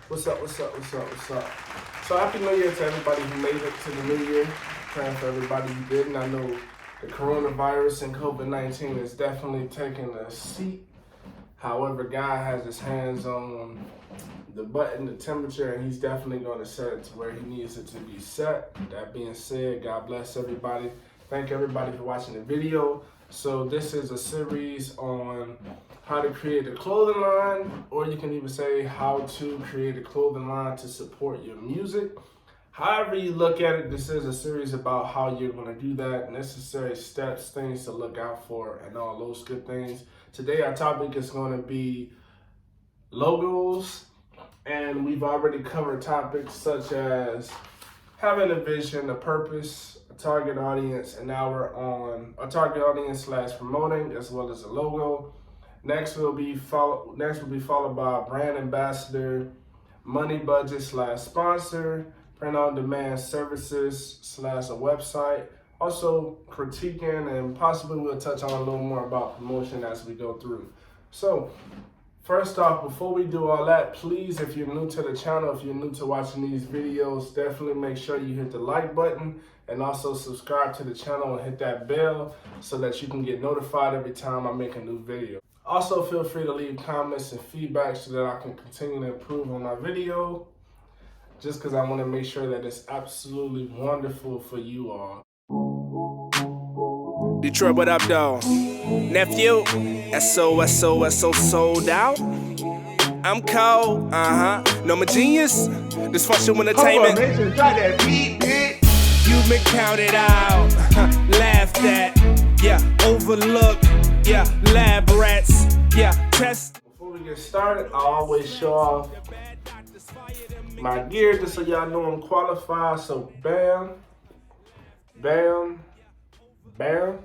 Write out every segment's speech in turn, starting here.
What's up? So happy New Year to everybody who made it to the New Year. Praying for everybody who didn't. I know the coronavirus and COVID-19 is definitely taking a seat. However, God has his hands on the button, the temperature, and he's definitely going to set it to where he needs it to be set. That being said, God bless everybody. Thank everybody for watching the video. So this is a series on how to create a clothing line, or you can even say how to create a clothing line to support your music. However you look at it, this is a series about how you're going to do that, necessary steps, things to look out for, and all those good things. Today our topic is going to be logos, and we've already covered topics such as having a vision, a purpose, a target audience, and now we're on a target audience / promoting, as well as a logo. Next will be followed by brand ambassador, money budget / sponsor, print on demand services / a website. Also critiquing, and possibly we'll touch on a little more about promotion as we go through. So first off, before we do all that, please, if you're new to the channel, if you're new to watching these videos, definitely make sure you hit the like button and also subscribe to the channel and hit that bell so that you can get notified every time I make a new video. Also, feel free to leave comments and feedback so that I can continue to improve on my video, just because I want to make sure that it's absolutely wonderful for you all. Detroit, what up, though? Nephew, SO sold out. I'm cold, No, my genius, Dysfunctional entertainment. You've been counted out, laughed at, yeah, overlooked, yeah, lab rats, yeah, test. Before we get started, I always show off my gear just so y'all know I'm qualified. So bam, bam, bam.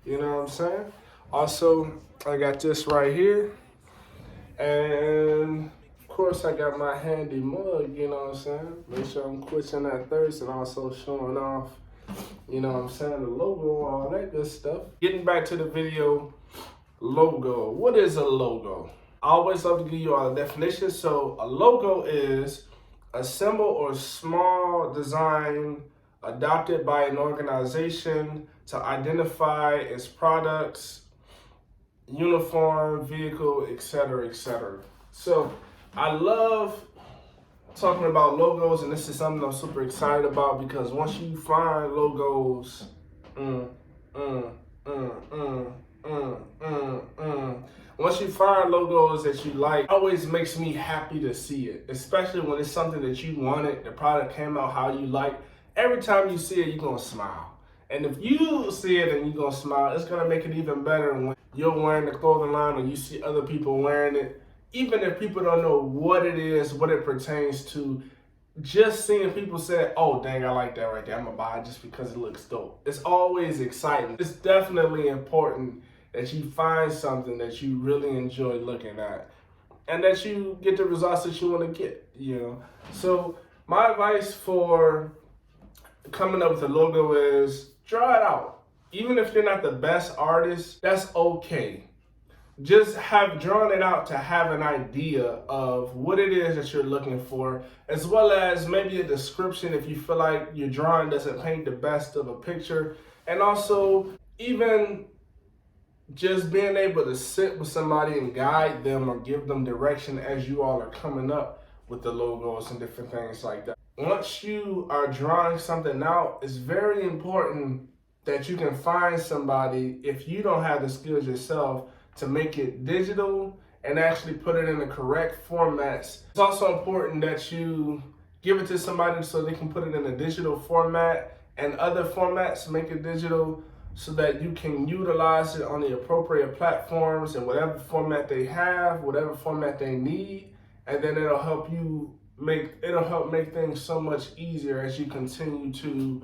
You know what I'm saying? Also, I got this right here. And of course, I got my handy mug, you know what I'm saying? Make sure I'm quenching that thirst and also showing off, you know what I'm saying, the logo, all that good stuff. Getting back to the video, logo. What is a logo? I always love to give you all a definition. So a logo is a symbol or small design adopted by an organization to identify its products, uniform, vehicle, etc., etc. So I love talking about logos, and this is something I'm super excited about because once you find logos, once you find logos that you like, it always makes me happy to see it, especially when it's something that you wanted, the product came out how you like. Every time you see it, you're gonna smile. And if you see it and you're gonna smile, it's gonna make it even better when you're wearing the clothing line or you see other people wearing it. Even if people don't know what it is, what it pertains to, just seeing people say, oh dang, I like that right there, I'm gonna buy it just because it looks dope. It's always exciting. It's definitely important that you find something that you really enjoy looking at and that you get the results that you want to get, you know. So my advice for coming up with a logo is draw it out. Even if you're not the best artist, that's okay. Just have drawn it out to have an idea of what it is that you're looking for, as well as maybe a description if you feel like your drawing doesn't paint the best of a picture. And also, even just being able to sit with somebody and guide them or give them direction as you all are coming up with the logos and different things like that. Once you are drawing something out, it's very important that you can find somebody, if you don't have the skills yourself, to make it digital and actually put it in the correct formats. It's also important that you give it to somebody so they can put it in a digital format and other formats, make it digital so that you can utilize it on the appropriate platforms in whatever format they have, whatever format they need, and then it'll help make things so much easier as you continue to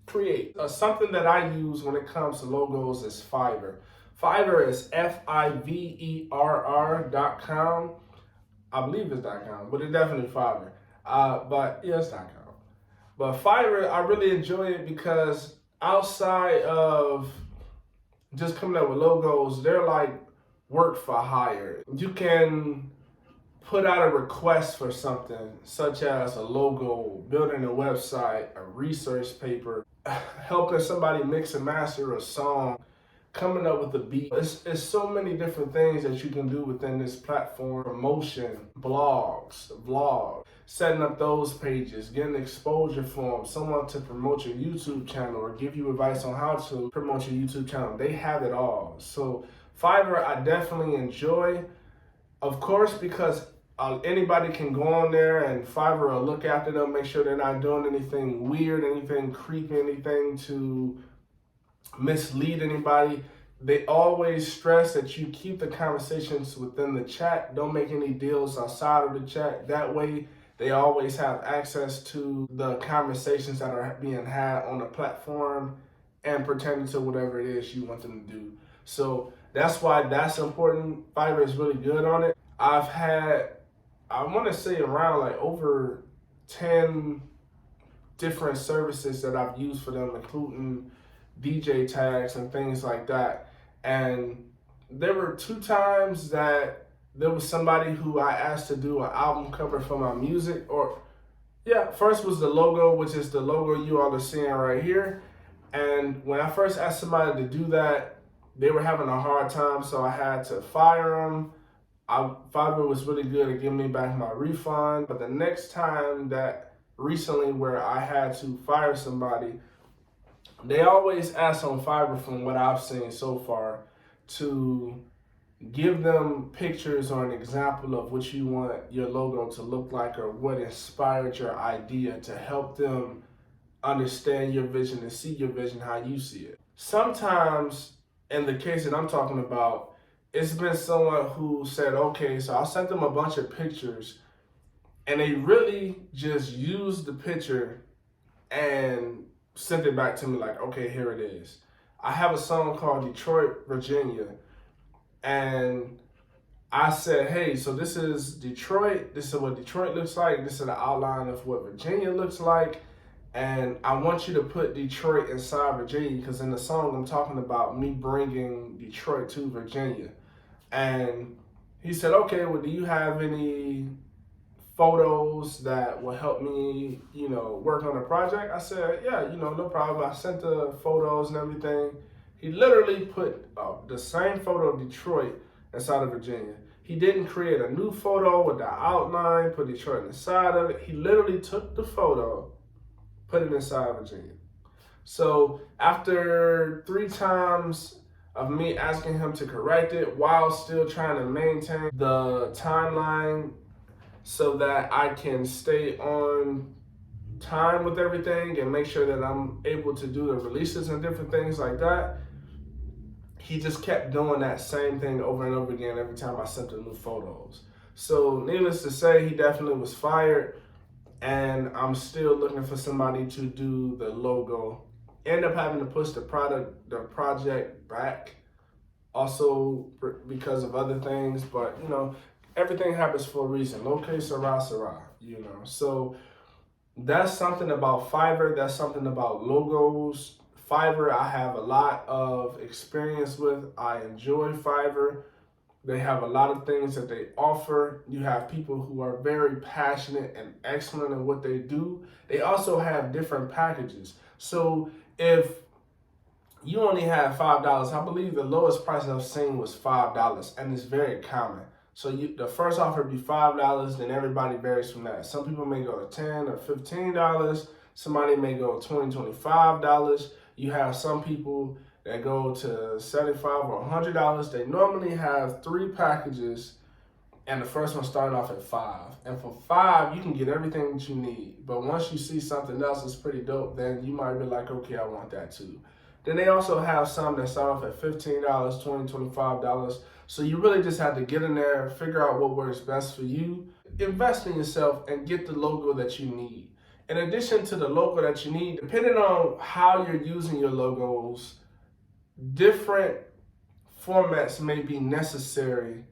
create. Something that I use when it comes to logos is Fiverr. Fiverr is Fiverr.com. I believe it's .com, but it's definitely Fiverr. But yeah, it's .com. But Fiverr, I really enjoy it because outside of just coming up with logos, they're like work for hire. You can put out a request for something, such as a logo, building a website, a research paper, helping somebody mix and master a song, coming up with a beat. It's so many different things that you can do within this platform. Promotion, blogs, vlogs, setting up those pages, getting exposure for them, someone to promote your YouTube channel or give you advice on how to promote your YouTube channel. They have it all. So Fiverr, I definitely enjoy, of course, because anybody can go on there and Fiverr will look after them, make sure they're not doing anything weird, anything creepy, anything to mislead anybody. They always stress that you keep the conversations within the chat. Don't make any deals outside of the chat. That way, they always have access to the conversations that are being had on the platform and pertaining to whatever it is you want them to do. So that's why that's important. Fiverr is really good on it. I've had, I want to say around like over 10 different services that I've used for them, including DJ tags and things like that. And there were 2 times that there was somebody who I asked to do an album cover for my music. Or yeah, first was the logo, which is the logo you all are seeing right here. And when I first asked somebody to do that, they were having a hard time, so I had to fire them. Fiverr was really good at giving me back my refund. But the next time that recently where I had to fire somebody, they always ask on Fiverr, from what I've seen so far, to give them pictures or an example of what you want your logo to look like or what inspired your idea, to help them understand your vision and see your vision how you see it. Sometimes, in the case that I'm talking about, it's been someone who said, okay, so I sent them a bunch of pictures and they really just used the picture and sent it back to me like, okay, here it is. I have a song called Detroit, Virginia, and I said, hey, so this is Detroit, this is what Detroit looks like, this is the outline of what Virginia looks like, and I want you to put Detroit inside Virginia, because in the song I'm talking about me bringing Detroit to Virginia. And he said, okay, well, do you have any photos that will help me, work on the project? I said, yeah, no problem. I sent the photos and everything. He literally put the same photo of Detroit inside of Virginia. He didn't create a new photo with the outline, put Detroit inside of it. He literally took the photo, put it inside Virginia. So after 3 times of me asking him to correct it while still trying to maintain the timeline so that I can stay on time with everything and make sure that I'm able to do the releases and different things like that, he just kept doing that same thing over and over again every time I sent him new photos. So needless to say, he definitely was fired, and I'm still looking for somebody to do the logo. End up having to push the project back, also because of other things, but everything happens for a reason. Okay, Sarah, So that's something about Fiverr. That's something about logos. Fiverr, I have a lot of experience with. I enjoy Fiverr. They have a lot of things that they offer. You have people who are very passionate and excellent in what they do. They also have different packages. So if you only have $5, I believe the lowest price I've seen was $5, and it's very common. So the first offer would be $5, then everybody varies from that. Some people may go to $10 or $15. Somebody may go $20, $25. You have some people that go to $75 or $100. They normally have 3 packages, and the first one starting off at $5. And for $5, you can get everything that you need. But once you see something else that's pretty dope, then you might be like, okay, I want that too. Then they also have some that start off at $15, $20, $25. So you really just have to get in there, figure out what works best for you, invest in yourself, and get the logo that you need. In addition to the logo that you need, depending on how you're using your logos, different formats may be necessary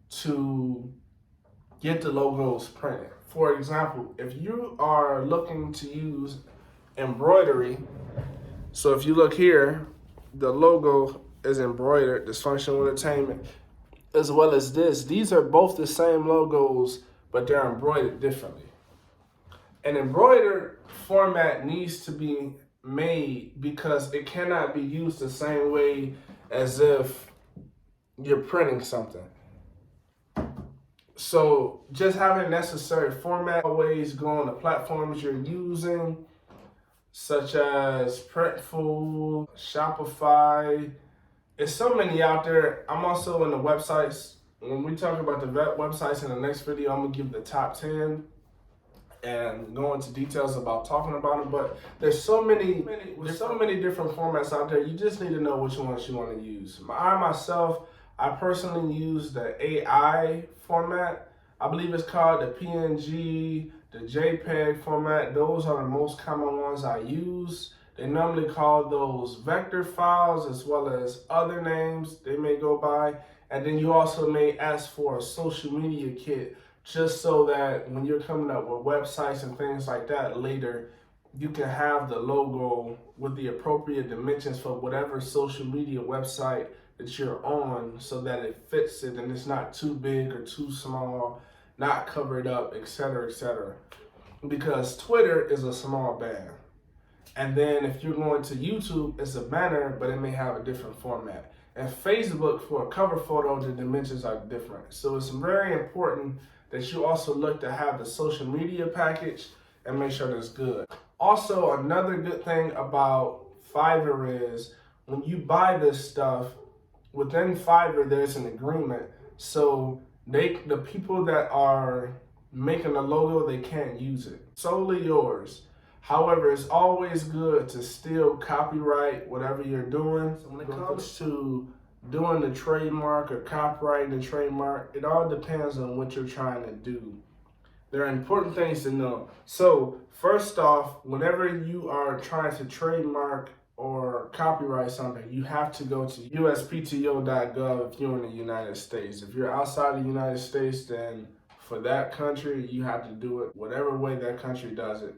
to get the logos printed. For example, if you are looking to use embroidery, so if you look here, the logo is embroidered, Dysfunctional Entertainment. as well as this. These are both the same logos, but they're embroidered differently. An embroidered format needs to be made because it cannot be used the same way as if you're printing something. So just having necessary format, always go on the platforms you're using, such as Printful, Shopify. There's so many out there. I'm also in the websites. When we talk about the websites in the next video, I'm gonna give the top 10 and go into details about talking about it. But there's so many different formats out there. You just need to know which ones you want to use. I personally use the AI format. I believe it's called the PNG, the JPEG format. Those are the most common ones I use. They normally call those vector files as well as other names they may go by. And then you also may ask for a social media kit, just so that when you're coming up with websites and things like that later, you can have the logo with the appropriate dimensions for whatever social media website that you're on, so that it fits it and it's not too big or too small, not covered up, etc., etc. Because Twitter is a small banner. And then if you're going to YouTube, it's a banner, but it may have a different format. And Facebook, for a cover photo, the dimensions are different. So it's very important that you also look to have the social media package and make sure that's good. Also, another good thing about Fiverr is when you buy this stuff, within Fiverr, there's an agreement. So the people that are making the logo, they can't use it. Solely yours. However, it's always good to still copyright whatever you're doing. So when it comes to doing the trademark or copyrighting the trademark, it all depends on what you're trying to do. There are important things to know. So first off, whenever you are trying to trademark or copyright something, you have to go to Uspto.gov if you're in the United States. If you're outside the United States, then for that country, you have to do it whatever way that country does it.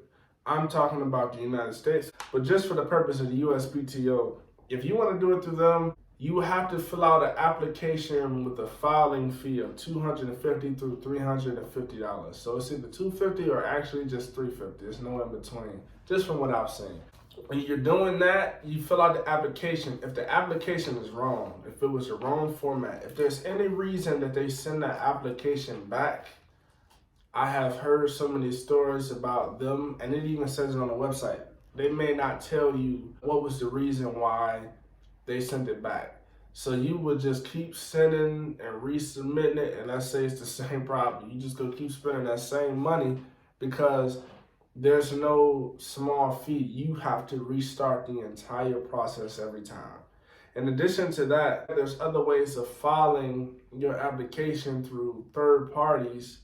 I'm talking about the United States, but just for the purpose of the USPTO, if you want to do it through them, you have to fill out an application with a filing fee of $250 through $350. So it's either $250 or actually just $350. There's no in between, just from what I've seen. When you're doing that, you fill out the application. If the application is wrong, if it was the wrong format, if there's any reason that they send that application back, I have heard so many stories about them, and it even says it on the website. They may not tell you what was the reason why they sent it back. So you would just keep sending and resubmitting it, and let's say it's the same problem. You just go keep spending that same money because there's no small fee. You have to restart the entire process every time. In addition to that, there's other ways of filing your application through third parties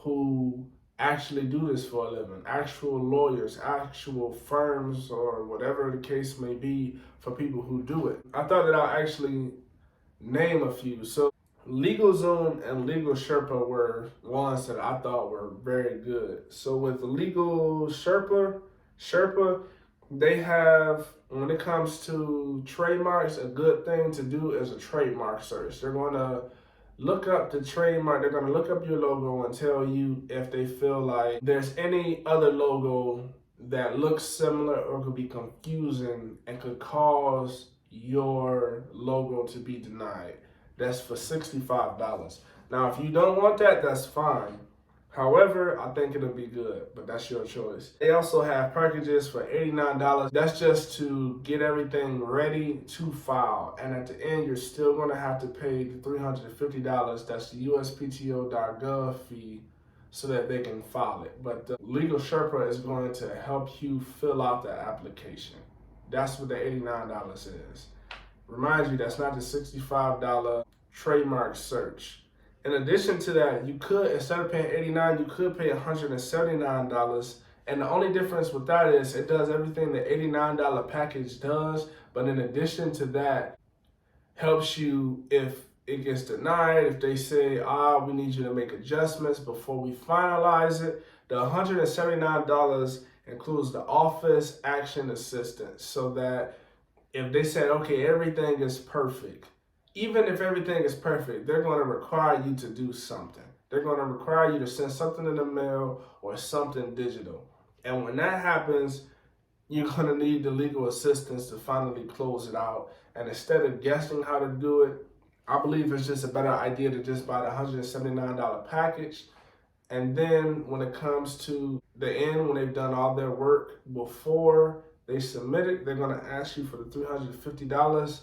who actually do this for a living, actual lawyers, actual firms, or whatever the case may be for people who do it. I thought that I'll actually name a few. So LegalZoom and Legal Sherpa were ones that I thought were very good. So with Legal Sherpa, they have, when it comes to trademarks, a good thing to do is a trademark search. They're going to look up the trademark. They're going to look up your logo and tell you if they feel like there's any other logo that looks similar or could be confusing and could cause your logo to be denied. That's for $65. Now, if you don't want that, that's fine. However, I think it'll be good, but that's your choice. They also have packages for $89. That's just to get everything ready to file. And at the end, you're still going to have to pay the $350. That's the Uspto.gov fee so that they can file it. But the Legal Sherpa is going to help you fill out the application. That's what the $89 is. Remind you, that's not the $65 trademark search. In addition to that, you could, instead of paying $89, you could pay $179. And the only difference with that is it does everything the $89 package does. But in addition to that, helps you if it gets denied, if they say, we need you to make adjustments before we finalize it. The $179 includes the office action assistance, so that if they said, okay, everything is perfect, even if everything is perfect, they're going to require you to do something. They're going to require you to send something in the mail or something digital. And when that happens, you're going to need the legal assistance to finally close it out. And instead of guessing how to do it, I believe it's just a better idea to just buy the $179 package. And then when it comes to the end, when they've done all their work before they submit it, they're going to ask you for the $350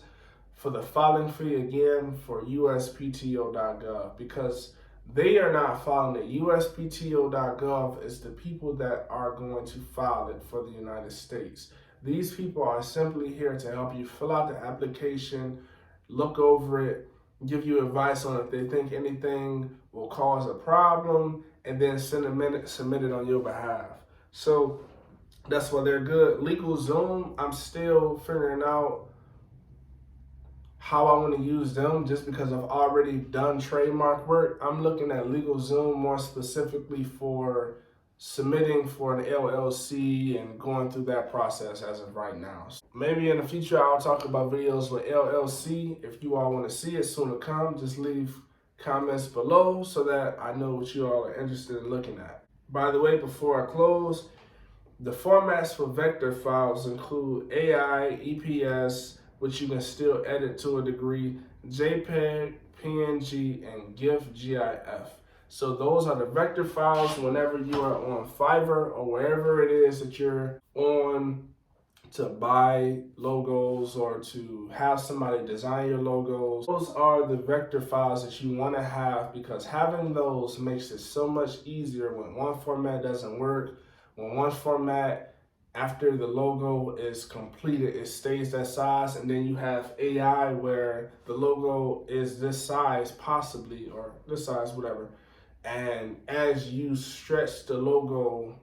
for the filing fee again for Uspto.gov, because they are not filing it. Uspto.gov is the people that are going to file it for the United States. These people are simply here to help you fill out the application, look over it, give you advice on if they think anything will cause a problem, and then submit it on your behalf. So that's why they're good. LegalZoom, I'm still figuring out how I want to use them, just because I've already done trademark work. I'm looking at LegalZoom more specifically for submitting for an LLC and going through that process as of right now. Maybe in the future I'll talk about videos with LLC. If you all want to see it soon to come, just leave comments below so that I know what you all are interested in looking at. By the way, before I close, the formats for vector files include AI, EPS, which you can still edit to a degree, JPEG, PNG, and GIF. So those are the vector files whenever you are on Fiverr or wherever it is that you're on to buy logos or to have somebody design your logos. Those are the vector files that you want to have, because having those makes it so much easier when one format doesn't work. When one format, after the logo is completed, it stays that size, and then you have AI where the logo is this size possibly, or this size, whatever. And as you stretch the logo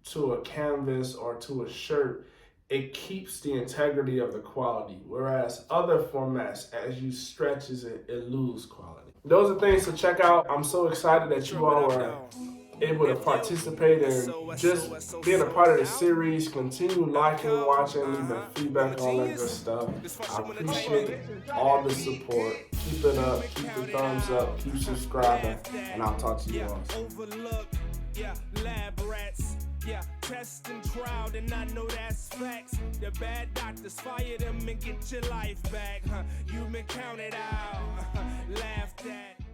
to a canvas or to a shirt, it keeps the integrity of the quality. Whereas other formats, as you stretch it loses quality. Those are things to check out. I'm so excited that you all are able to participate and just being a part of the series. Continue liking, watching, leaving feedback, all that good stuff. I appreciate all the support. Keep it up, keep the thumbs up, keep subscribing, and I'll talk to you all soon. Yeah, test and trial, and I know that's facts. The bad doctors fire them and get your life back. You've been counted out, laughed at.